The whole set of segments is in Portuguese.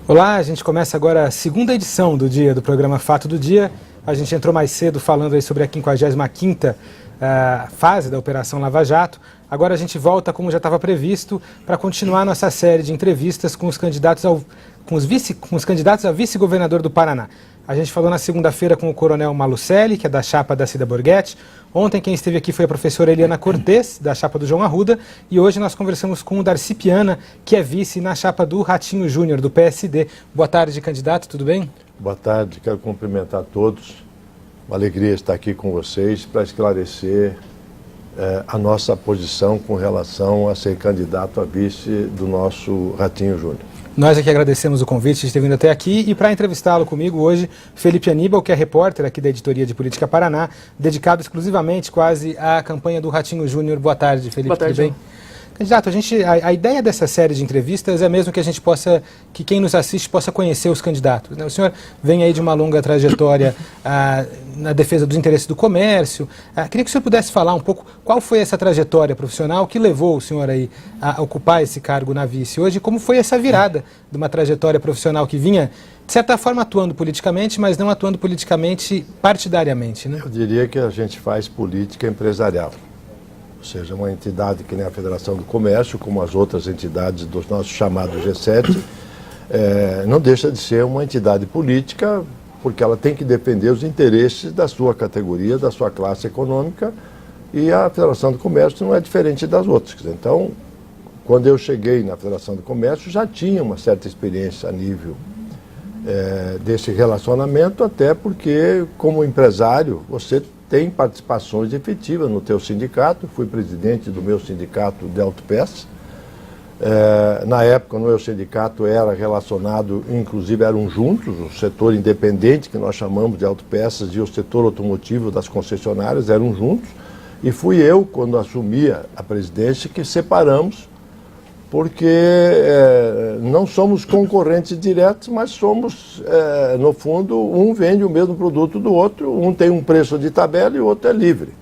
Olá, a gente começa agora a segunda edição do programa Fato do Dia. A gente entrou mais cedo falando aí sobre a 55ª fase da Operação Lava Jato. Agora a gente volta, como já estava previsto, para continuar nossa série de entrevistas com os candidatos a vice-governador do Paraná. A gente falou na segunda-feira com o coronel Malucelli, que é da chapa da Cida Borghetti. Ontem quem esteve aqui foi a professora Eliana Cortes, da chapa do João Arruda. E hoje nós conversamos com o Darcy Piana, que é vice na chapa do Ratinho Júnior, do PSD. Boa tarde, candidato, tudo bem? Boa tarde, quero cumprimentar todos. Uma alegria estar aqui com vocês para esclarecer a nossa posição com relação a ser candidato a vice do nosso Ratinho Júnior. Nós aqui agradecemos o convite de ter vindo até aqui e para entrevistá-lo comigo hoje, Felipe Aníbal, que é repórter aqui da Editoria de Política Paraná, dedicado exclusivamente quase à campanha do Ratinho Júnior. Boa tarde, Felipe, Boa tarde, tudo bem? Candidato, a ideia dessa série de entrevistas é mesmo que quem nos assiste possa conhecer os candidatos, né? O senhor vem aí de uma longa trajetória na defesa dos interesses do comércio. Queria que o senhor pudesse falar um pouco qual foi essa trajetória profissional que levou o senhor aí a ocupar esse cargo na vice hoje, como foi essa virada de uma trajetória profissional que vinha, de certa forma, atuando politicamente, mas não atuando politicamente partidariamente, né? Eu diria que a gente faz política empresarial. Ou seja, uma entidade que nem a Federação do Comércio, como as outras entidades do nosso chamado G7, não deixa de ser uma entidade política, porque ela tem que defender os interesses da sua categoria, da sua classe econômica, e a Federação do Comércio não é diferente das outras. Então, quando eu cheguei na Federação do Comércio, já tinha uma certa experiência a nível desse relacionamento, até porque, como empresário, você tem participações efetivas no teu sindicato. Fui presidente do meu sindicato de autopeças. Na época, no meu sindicato era relacionado, inclusive eram juntos, o setor independente, que nós chamamos de autopeças, e o setor automotivo das concessionárias eram juntos. E fui eu, quando assumi a presidência, que separamos, porque não somos concorrentes diretos, mas somos, no fundo, um vende o mesmo produto do outro, um tem um preço de tabela e o outro é livre.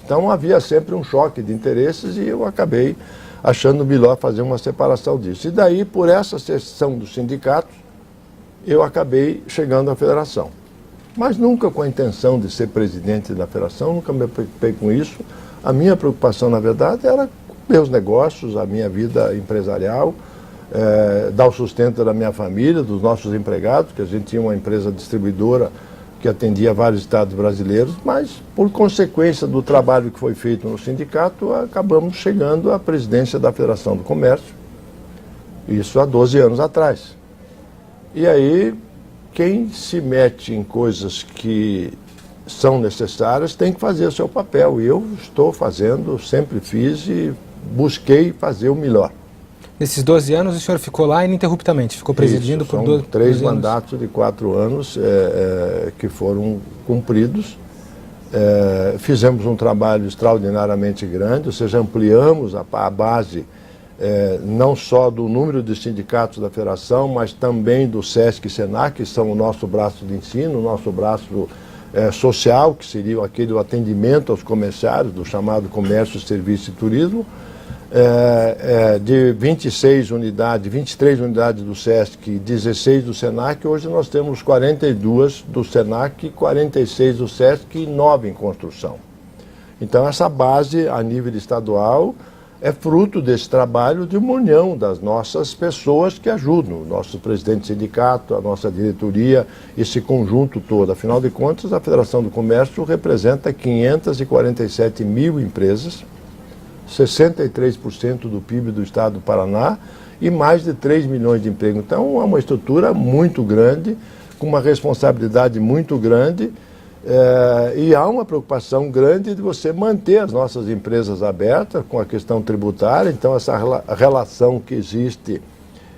Então havia sempre um choque de interesses e eu acabei achando melhor fazer uma separação disso. E daí, por essa seção dos sindicatos, eu acabei chegando à federação. Mas nunca com a intenção de ser presidente da federação, nunca me preocupei com isso. A minha preocupação, na verdade, era meus negócios, a minha vida empresarial, dar o sustento da minha família, dos nossos empregados, que a gente tinha uma empresa distribuidora que atendia vários estados brasileiros, mas por consequência do trabalho que foi feito no sindicato, acabamos chegando à presidência da Federação do Comércio, isso há 12 anos atrás. E aí, quem se mete em coisas que são necessárias tem que fazer o seu papel, e eu estou fazendo, sempre fiz e busquei fazer o melhor. Nesses 12 anos o senhor ficou lá ininterruptamente, ficou presidindo Isso, por são 12 três anos. mandatos de 4 anos que foram cumpridos. Fizemos um trabalho extraordinariamente grande, ou seja, ampliamos a base não só do número de sindicatos da federação, mas também do SESC e SENAC, que são o nosso braço de ensino, o nosso braço social, que seria aquele do atendimento aos comerciários, do chamado comércio, serviço e turismo. De 26 unidades, 23 unidades do SESC e 16 do SENAC, hoje nós temos 42 do SENAC, 46 do SESC e 9 em construção. Então essa base a nível estadual é fruto desse trabalho de uma união das nossas pessoas que ajudam, o nosso presidente do sindicato, a nossa diretoria, esse conjunto todo. Afinal de contas, a Federação do Comércio representa 547 mil empresas, 63% do PIB do estado do Paraná e mais de 3 milhões de empregos. Então é uma estrutura muito grande, com uma responsabilidade muito grande, e há uma preocupação grande de você manter as nossas empresas abertas com a questão tributária. Então essa relação que existe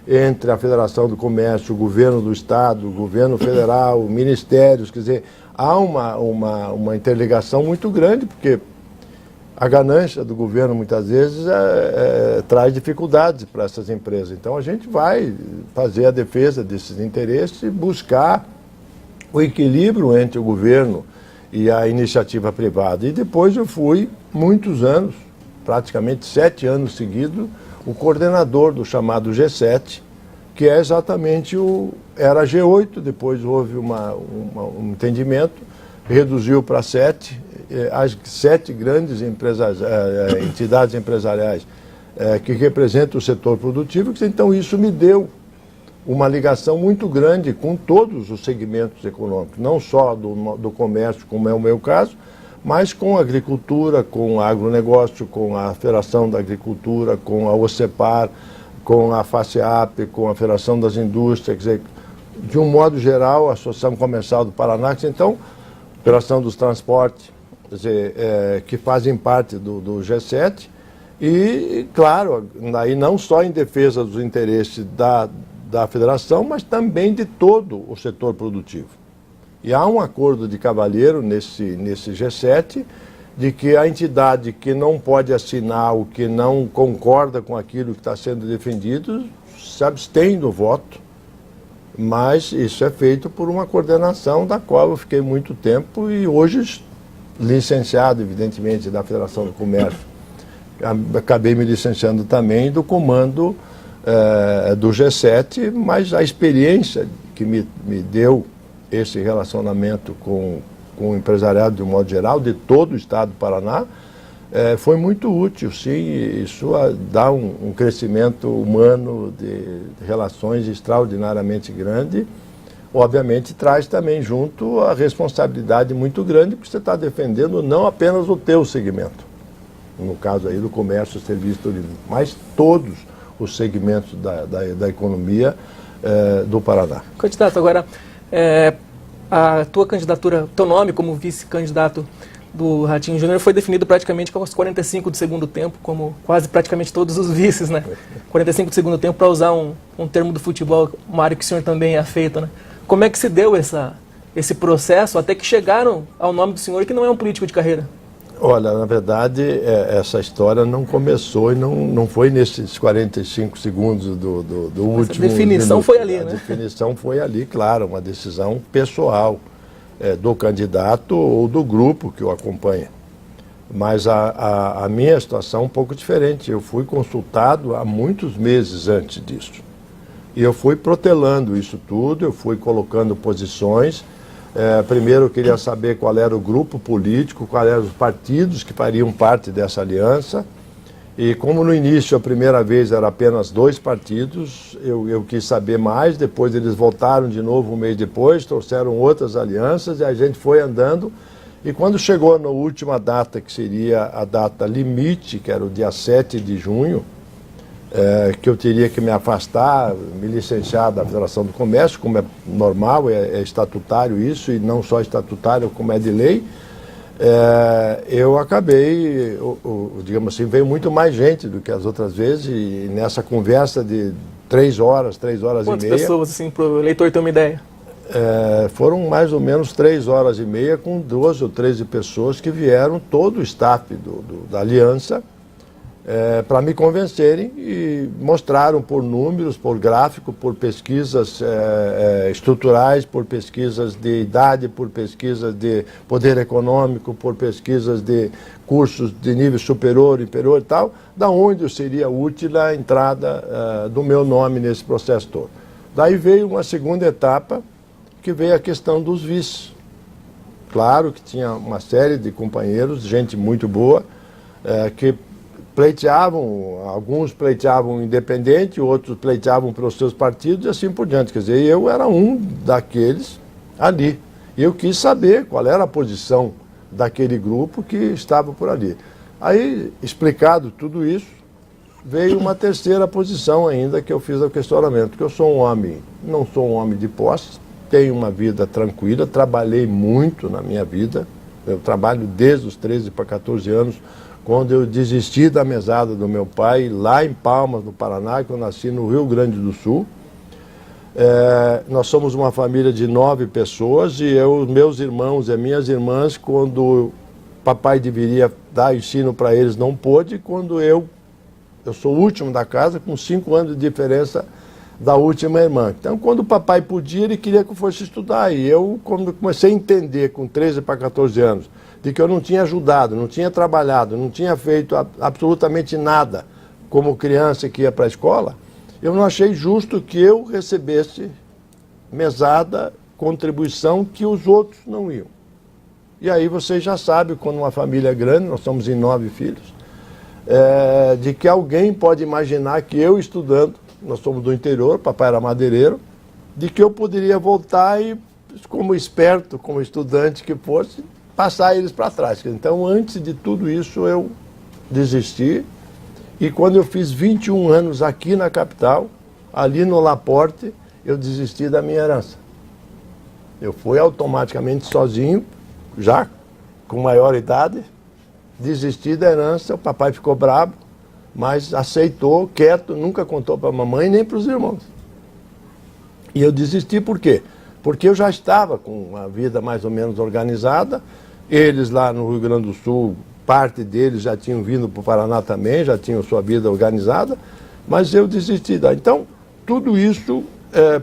entre a Federação do Comércio, o governo do estado, o governo federal, ministérios, quer dizer, há uma interligação muito grande, porque a ganância do governo, muitas vezes, traz dificuldades para essas empresas. Então, a gente vai fazer a defesa desses interesses e buscar o equilíbrio entre o governo e a iniciativa privada. E depois eu fui, muitos anos, praticamente 7 anos seguidos, o coordenador do chamado G7, que é exatamente era G8, depois houve um entendimento, reduziu para 7, as 7 grandes entidades empresariais que representam o setor produtivo, então isso me deu uma ligação muito grande com todos os segmentos econômicos, não só do comércio, como é o meu caso, mas com a agricultura, com o agronegócio, com a Federação da Agricultura, com a OCEPAR, com a FACEAP, com a Federação das Indústrias, quer dizer, de um modo geral, a Associação Comercial do Paraná, então, a Federação dos Transportes, quer dizer, que fazem parte do G7, e, claro, aí não só em defesa dos interesses da Federação, mas também de todo o setor produtivo. E há um acordo de cavalheiro nesse G7 de que a entidade que não pode assinar ou que não concorda com aquilo que está sendo defendido se abstém do voto, mas isso é feito por uma coordenação da qual eu fiquei muito tempo e hoje licenciado, evidentemente, da Federação do Comércio. Acabei me licenciando também do comando do G7, mas a experiência que me deu esse relacionamento com o empresariado de um modo geral, de todo o estado do Paraná, foi muito útil, sim, isso dá um crescimento humano de relações extraordinariamente grande. Obviamente traz também junto a responsabilidade muito grande, porque você está defendendo não apenas o teu segmento, no caso aí do comércio, serviço, turismo, mas todos os segmentos da economia do Paraná. Candidato, agora, a tua candidatura, teu nome como vice-candidato do Ratinho Júnior foi definido praticamente aos 45 do segundo tempo, como quase praticamente todos os vices, né? 45 do segundo tempo, para usar um termo do futebol, uma área que o senhor também é afeito, né? Como é que se deu esse processo até que chegaram ao nome do senhor, que não é um político de carreira? Olha, na verdade, essa história não começou e não foi nesses 45 segundos do último. A definição minuto. foi ali, né? A definição foi ali, claro, uma decisão pessoal do candidato ou do grupo que o acompanha. Mas a minha situação é um pouco diferente. Eu fui consultado há muitos meses antes disso. E eu fui protelando isso tudo, eu fui colocando posições. Primeiro eu queria saber qual era o grupo político, quais eram os partidos que fariam parte dessa aliança. E como no início, a primeira vez, era apenas 2 partidos, eu quis saber mais, depois eles voltaram de novo um mês depois, trouxeram outras alianças e a gente foi andando. E quando chegou na última data, que seria a data limite, que era o dia 7 de junho, que eu teria que me afastar, me licenciar da Federação do Comércio, como é normal, é estatutário isso, e não só estatutário, como é de lei, eu acabei, digamos assim, veio muito mais gente do que as outras vezes, e nessa conversa de 3 horas e meia... Quantas pessoas, assim, para o eleitor ter uma ideia? Foram mais ou menos 3 horas e meia com 12 ou 13 pessoas que vieram, todo o staff da aliança, para me convencerem e mostraram por números, por gráfico, por pesquisas estruturais, por pesquisas de idade, por pesquisas de poder econômico, por pesquisas de cursos de nível superior, inferior e tal, da onde seria útil a entrada do meu nome nesse processo todo. Daí veio uma segunda etapa, que veio a questão dos vices. Claro que tinha uma série de companheiros, gente muito boa, que pleiteavam, alguns pleiteavam independente, outros pleiteavam pelos seus partidos e assim por diante. Quer dizer, eu era um daqueles ali. E eu quis saber qual era a posição daquele grupo que estava por ali. Aí, explicado tudo isso, veio uma terceira posição ainda que eu fiz o questionamento, que eu sou um homem, não sou um homem de posse, tenho uma vida tranquila, trabalhei muito na minha vida, eu trabalho desde os 13 para 14 anos, quando eu desisti da mesada do meu pai, lá em Palmas, no Paraná, que eu nasci no Rio Grande do Sul. Nós somos uma família de 9 pessoas e meus irmãos e minhas irmãs, quando papai deveria dar ensino para eles, não pôde, quando eu sou o último da casa, com 5 anos de diferença da última irmã. Então, quando o papai podia, ele queria que eu fosse estudar. E eu, quando comecei a entender, com 13 para 14 anos, de que eu não tinha ajudado, não tinha trabalhado, não tinha feito absolutamente nada como criança que ia para a escola, eu não achei justo que eu recebesse mesada, contribuição que os outros não iam. E aí vocês já sabem, quando uma família é grande, nós somos em 9 filhos, de que alguém pode imaginar que eu estudando, nós somos do interior, papai era madeireiro, de que eu poderia voltar e, como esperto, como estudante que fosse, passar eles para trás. Então, antes de tudo isso, eu desisti. E quando eu fiz 21 anos aqui na capital, ali no Laporte, eu desisti da minha herança. Eu fui automaticamente sozinho, já com maior idade, desisti da herança, o papai ficou bravo, mas aceitou, quieto, nunca contou para a mamãe nem para os irmãos. E eu desisti por quê? Porque eu já estava com uma vida mais ou menos organizada, eles lá no Rio Grande do Sul, parte deles já tinham vindo para o Paraná também, já tinham sua vida organizada, mas eu desisti. Então, tudo isso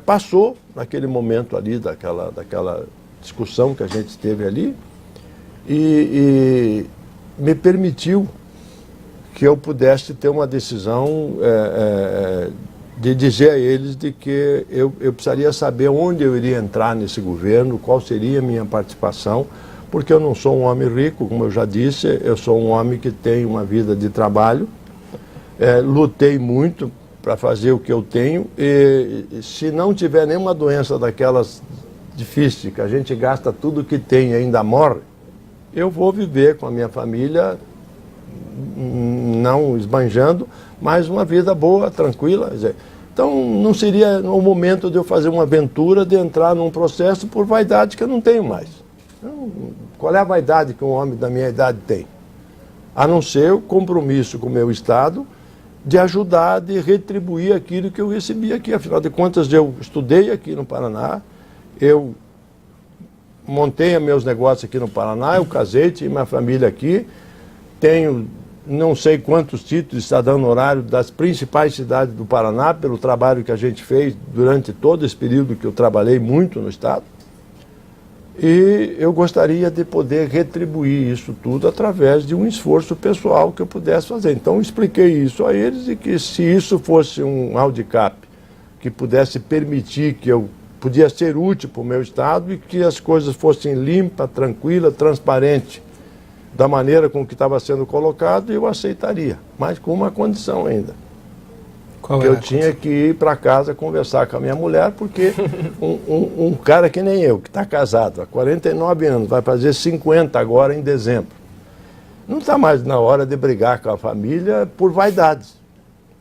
passou naquele momento ali, daquela discussão que a gente teve ali, e me permitiu que eu pudesse ter uma decisão de dizer a eles de que eu precisaria saber onde eu iria entrar nesse governo, qual seria a minha participação, porque eu não sou um homem rico, como eu já disse, eu sou um homem que tem uma vida de trabalho, lutei muito para fazer o que eu tenho, e se não tiver nenhuma doença daquelas difíceis, que a gente gasta tudo que tem e ainda morre, eu vou viver com a minha família, não esbanjando, mas uma vida boa, tranquila. Então não seria o momento de eu fazer uma aventura, de entrar num processo por vaidade que eu não tenho mais. Então, qual é a vaidade que um homem da minha idade tem? A não ser o compromisso com o meu Estado de ajudar, de retribuir aquilo que eu recebi aqui. Afinal de contas, eu estudei aqui no Paraná, eu montei meus negócios aqui no Paraná, eu casei, tinha minha família aqui, tenho não sei quantos títulos de cidadão honorário das principais cidades do Paraná, pelo trabalho que a gente fez durante todo esse período que eu trabalhei muito no Estado. E eu gostaria de poder retribuir isso tudo através de um esforço pessoal que eu pudesse fazer. Então, eu expliquei isso a eles, e que se isso fosse um handicap que pudesse permitir que eu podia ser útil para o meu Estado e que as coisas fossem limpas, tranquilas, transparentes, da maneira com que estava sendo colocado, eu aceitaria, mas com uma condição ainda. Qual que eu tinha que ir para casa conversar com a minha mulher, porque um cara que nem eu, que está casado há 49 anos, vai fazer 50 agora em dezembro, não está mais na hora de brigar com a família por vaidades.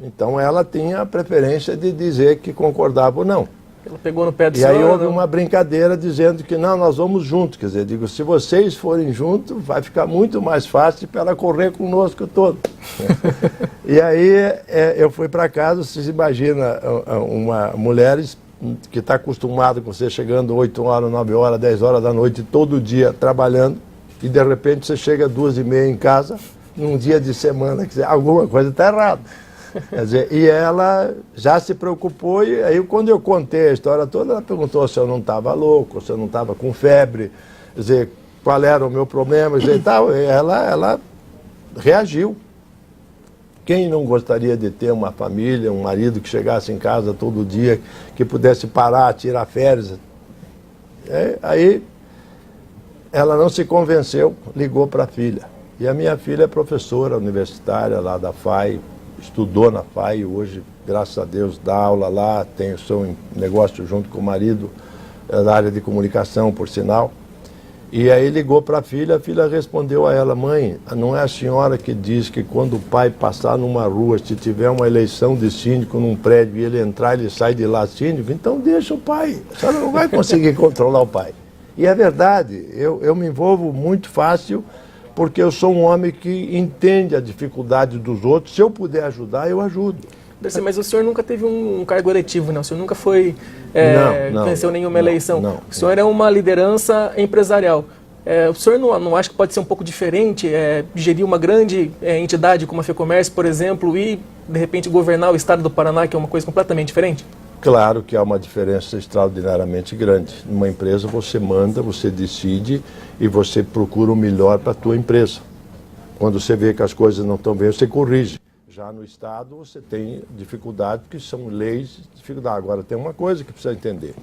Então ela tinha a preferência de dizer que concordava ou não. Ela pegou no pé do E aí houve uma brincadeira dizendo que não, nós vamos juntos. Quer dizer, digo, se vocês forem juntos, vai ficar muito mais fácil para ela correr conosco todo. E aí eu fui para casa, vocês imaginam uma mulher que está acostumada com você chegando 8 horas, 9 horas, 10 horas da noite, todo dia trabalhando, e de repente você chega às 2h30 em casa, num dia de semana, quer dizer, alguma coisa está errada. Quer dizer, e ela já se preocupou, e aí quando eu contei a história toda, ela perguntou se eu não estava louco, se eu não estava com febre, quer dizer, qual era o meu problema, e tal. E ela reagiu. Quem não gostaria de ter uma família, um marido que chegasse em casa todo dia, que pudesse parar, tirar férias? Aí ela não se convenceu, ligou para a filha. E a minha filha é professora universitária lá da FAI, estudou na FAI, hoje, graças a Deus, dá aula lá, tem o seu negócio junto com o marido, da área de comunicação, por sinal. E aí ligou para a filha respondeu a ela: mãe, não é a senhora que diz que quando o pai passar numa rua, se tiver uma eleição de síndico num prédio e ele entrar, ele sai de lá síndico? Então deixa o pai, a senhora não vai conseguir controlar o pai. E é verdade, eu me envolvo muito fácil, porque eu sou um homem que entende a dificuldade dos outros. Se eu puder ajudar, eu ajudo. Mas o senhor nunca teve um cargo eletivo, não? O senhor nunca foi, venceu nenhuma eleição. Não, o senhor é uma liderança empresarial. O senhor não acha que pode ser um pouco diferente, gerir uma grande entidade como a FEComércio, por exemplo, e, de repente, governar o estado do Paraná, que é uma coisa completamente diferente? Claro que há uma diferença extraordinariamente grande. Numa empresa você manda, você decide e você procura o melhor para a tua empresa. Quando você vê que as coisas não estão bem, você corrige. Já no Estado você tem dificuldade, porque são leis de dificuldade. Agora, tem uma coisa que precisa entender.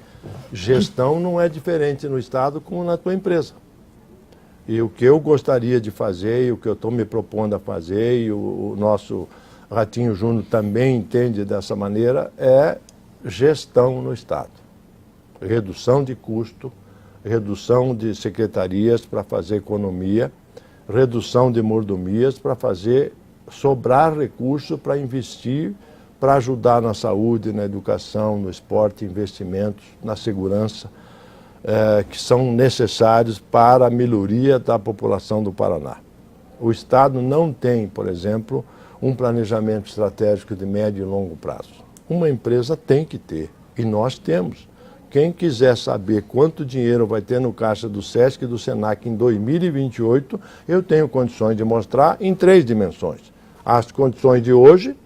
Gestão não é diferente no Estado como na tua empresa. E o que eu gostaria de fazer, e o que eu estou me propondo a fazer, e o nosso Ratinho Júnior também entende dessa maneira, é gestão no Estado. Redução de custo, redução de secretarias para fazer economia, redução de mordomias para fazer sobrar recursos para investir, para ajudar na saúde, na educação, no esporte, investimentos, na segurança, que são necessários para a melhoria da população do Paraná. O Estado não tem, por exemplo, um planejamento estratégico de médio e longo prazo. Uma empresa tem que ter, e nós temos. Quem quiser saber quanto dinheiro vai ter no caixa do SESC e do SENAC em 2028, eu tenho condições de mostrar em 3 dimensões. As condições de hoje,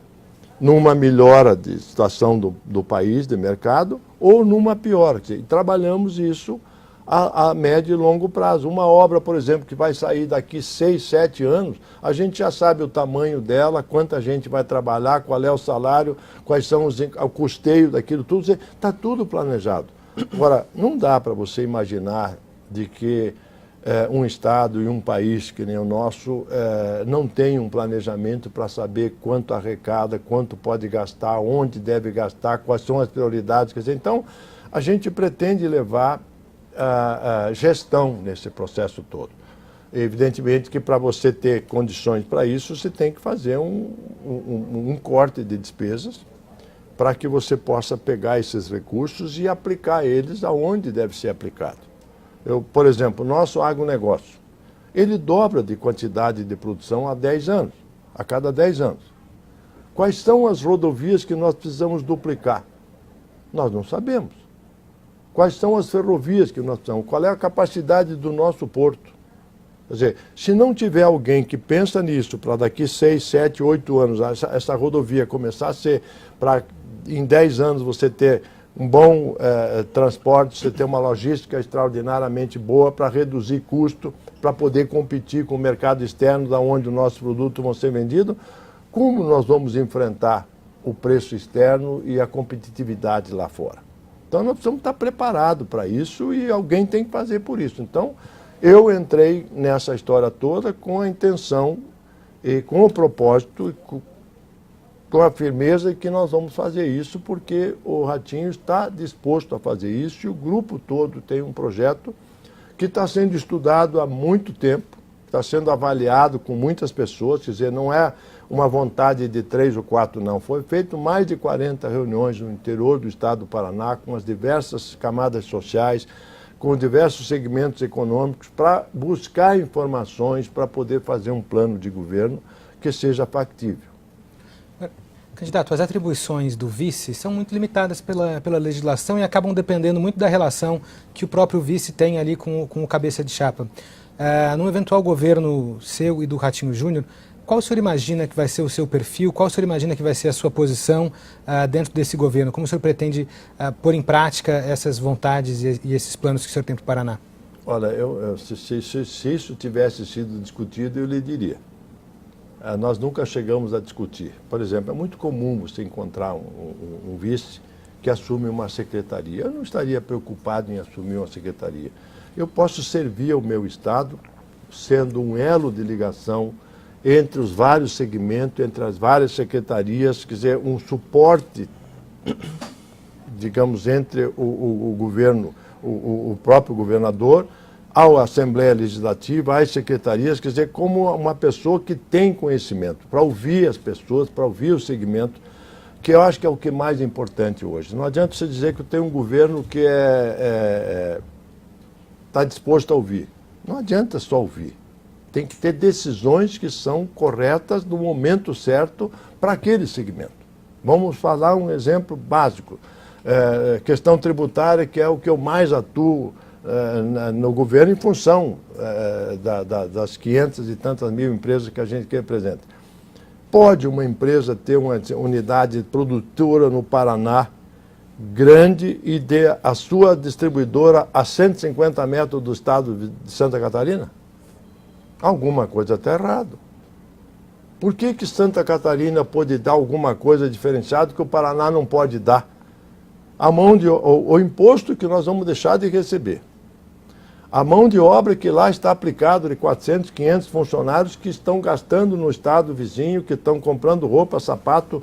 numa melhora de situação do país, de mercado, ou numa piora. E trabalhamos isso a médio e longo prazo. Uma obra, por exemplo, que vai sair daqui 6, 7 anos, a gente já sabe o tamanho dela, quanta gente vai trabalhar, qual é o salário, quais são o custeio daquilo tudo, está tudo planejado. Agora, não dá para você imaginar de que um Estado e um país que nem o nosso não tem um planejamento para saber quanto arrecada, quanto pode gastar, onde deve gastar, quais são as prioridades. Quer dizer, então, a gente pretende levar a gestão nesse processo todo. Evidentemente que para você ter condições para isso, você tem que fazer um corte de despesas para que você possa pegar esses recursos e aplicar eles aonde deve ser aplicado. Por exemplo, o nosso agronegócio, ele dobra de quantidade de produção há 10 anos, a cada 10 anos. Quais são as rodovias que nós precisamos duplicar? Nós não sabemos. Quais são as ferrovias que nós precisamos? Qual é a capacidade do nosso porto? Quer dizer, se não tiver alguém que pensa nisso para daqui 6, 7, 8 anos, essa rodovia começar a ser, para em 10 anos você ter um bom transporte, você ter uma logística extraordinariamente boa para reduzir custo, para poder competir com o mercado externo, da onde os nossos produtos vão ser vendidos, como nós vamos enfrentar o preço externo e a competitividade lá fora? Então nós precisamos estar preparados para isso e alguém tem que fazer por isso. Então, eu entrei nessa história toda com a intenção e com o propósito, com a firmeza que nós vamos fazer isso, porque o Ratinho está disposto a fazer isso e o grupo todo tem um projeto que está sendo estudado há muito tempo, está sendo avaliado com muitas pessoas, quer dizer, não é uma vontade de 3 ou 4, não. Foi feito mais de 40 reuniões no interior do estado do Paraná, com as diversas camadas sociais, com diversos segmentos econômicos, para buscar informações para poder fazer um plano de governo que seja factível. Candidato, as atribuições do vice são muito limitadas pela legislação e acabam dependendo muito da relação que o próprio vice tem ali com o cabeça de chapa. Num eventual governo seu e do Ratinho Júnior, qual o senhor imagina que vai ser o seu perfil? Qual o senhor imagina que vai ser a sua posição dentro desse governo? Como o senhor pretende pôr em prática essas vontades e esses planos que o senhor tem para o Paraná? Olha, se isso tivesse sido discutido, eu lhe diria. Nós nunca chegamos a discutir. Por exemplo, é muito comum você encontrar um vice que assume uma secretaria. Eu não estaria preocupado em assumir uma secretaria. Eu posso servir ao meu Estado sendo um elo de ligação entre os vários segmentos, entre as várias secretarias, quer dizer, um suporte, digamos, entre o governo, o próprio governador, à Assembleia Legislativa, às secretarias, quer dizer, como uma pessoa que tem conhecimento, para ouvir as pessoas, para ouvir o segmento, que eu acho que é o que é mais importante hoje. Não adianta você dizer que tem um governo que está disposto a ouvir. Não adianta só ouvir. Tem que ter decisões que são corretas no momento certo para aquele segmento. Vamos falar um exemplo básico. Questão tributária, que é o que eu mais atuo no governo em função das 500 e tantas mil empresas que a gente representa. Pode uma empresa ter uma unidade produtora no Paraná grande e ter a sua distribuidora a 150 metros do estado de Santa Catarina? Alguma coisa está errado. Por que Santa Catarina pode dar alguma coisa diferenciada que o Paraná não pode dar? O imposto que nós vamos deixar de receber. A mão de obra que lá está aplicada de 400, 500 funcionários que estão gastando no estado vizinho, que estão comprando roupa, sapato,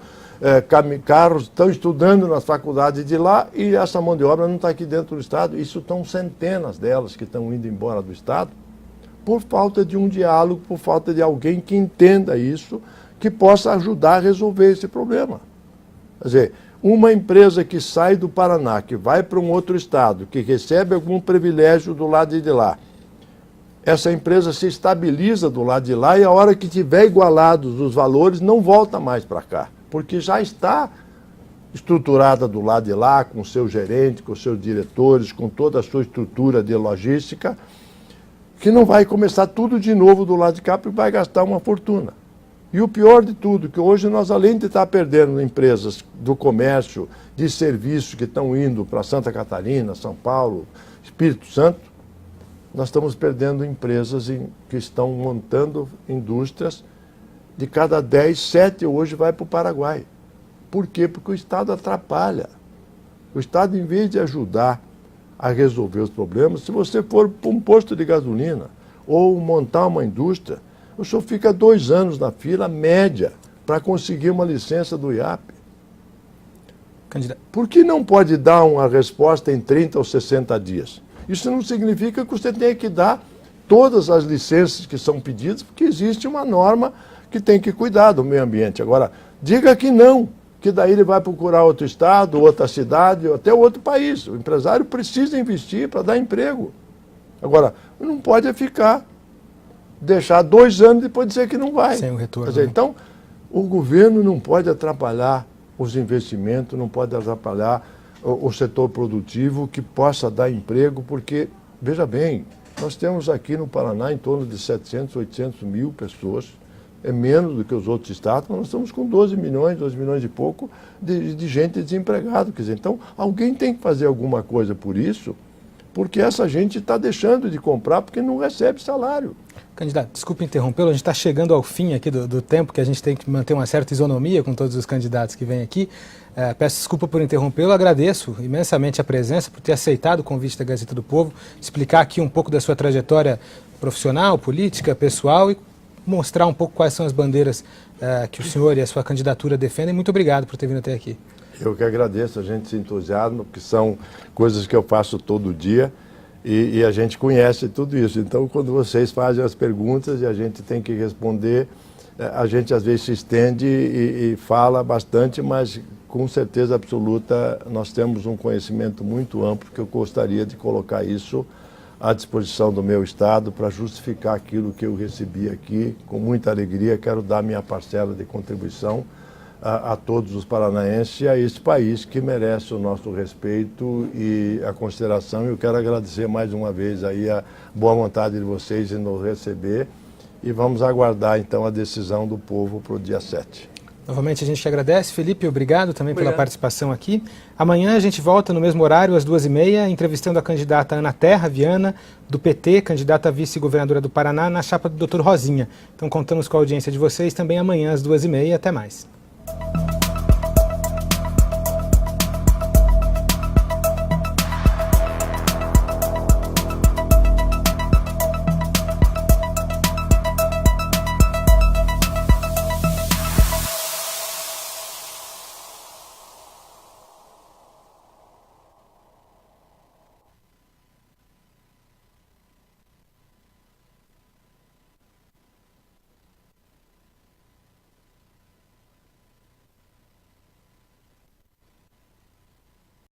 carros, estão estudando nas faculdades de lá e essa mão de obra não está aqui dentro do estado. Isso estão centenas delas que estão indo embora do estado por falta de um diálogo, por falta de alguém que entenda isso, que possa ajudar a resolver esse problema. Quer dizer, uma empresa que sai do Paraná, que vai para um outro estado, que recebe algum privilégio do lado de lá, essa empresa se estabiliza do lado de lá e a hora que tiver igualados os valores, não volta mais para cá, porque já está estruturada do lado de lá, com o seu gerente, com os seus diretores, com toda a sua estrutura de logística, que não vai começar tudo de novo do lado de cá, porque vai gastar uma fortuna. E o pior de tudo, que hoje nós, além de estar perdendo empresas do comércio, de serviço que estão indo para Santa Catarina, São Paulo, Espírito Santo, nós estamos perdendo empresas que estão montando indústrias. De cada 10, 7 hoje vai para o Paraguai. Por quê? Porque o Estado atrapalha. O Estado, em vez de ajudar a resolver os problemas, se você for para um posto de gasolina ou montar uma indústria, o senhor fica 2 anos na fila, média, para conseguir uma licença do IAP. Candidato. Por que não pode dar uma resposta em 30 ou 60 dias? Isso não significa que você tenha que dar todas as licenças que são pedidas, porque existe uma norma que tem que cuidar do meio ambiente. Agora, diga que não, que daí ele vai procurar outro estado, outra cidade, ou até outro país. O empresário precisa investir para dar emprego. Agora, não pode deixar 2 anos e depois dizer que não vai. Sem o retorno. Quer dizer, então, o governo não pode atrapalhar os investimentos, não pode atrapalhar o setor produtivo que possa dar emprego, porque, veja bem, nós temos aqui no Paraná em torno de 700, 800 mil pessoas, é menos do que os outros estados, mas nós estamos com 12 milhões e pouco de gente desempregada. Quer dizer, então, alguém tem que fazer alguma coisa por isso, porque essa gente está deixando de comprar porque não recebe salário. Candidato, desculpe interrompê-lo, a gente está chegando ao fim aqui do tempo, que a gente tem que manter uma certa isonomia com todos os candidatos que vêm aqui. Peço desculpa por interrompê-lo, agradeço imensamente a presença, por ter aceitado o convite da Gazeta do Povo, explicar aqui um pouco da sua trajetória profissional, política, pessoal e mostrar um pouco quais são as bandeiras que o senhor e a sua candidatura defendem. Muito obrigado por ter vindo até aqui. Eu que agradeço, a gente se entusiasma, porque são coisas que eu faço todo dia e a gente conhece tudo isso. Então, quando vocês fazem as perguntas e a gente tem que responder, a gente às vezes se estende e fala bastante, mas com certeza absoluta nós temos um conhecimento muito amplo que eu gostaria de colocar isso à disposição do meu Estado para justificar aquilo que eu recebi aqui. Com muita alegria, quero dar minha parcela de contribuição a todos os paranaenses e a esse país que merece o nosso respeito e a consideração. Eu quero agradecer mais uma vez aí a boa vontade de vocês em nos receber e vamos aguardar então a decisão do povo para o dia 7. Novamente a gente te agradece. Felipe, obrigado também pela participação aqui. Amanhã a gente volta no mesmo horário, às 2h30, entrevistando a candidata Ana Terra Viana, do PT, candidata a vice-governadora do Paraná, na chapa do Dr. Rosinha. Então contamos com a audiência de vocês também amanhã às 2h30. Até mais.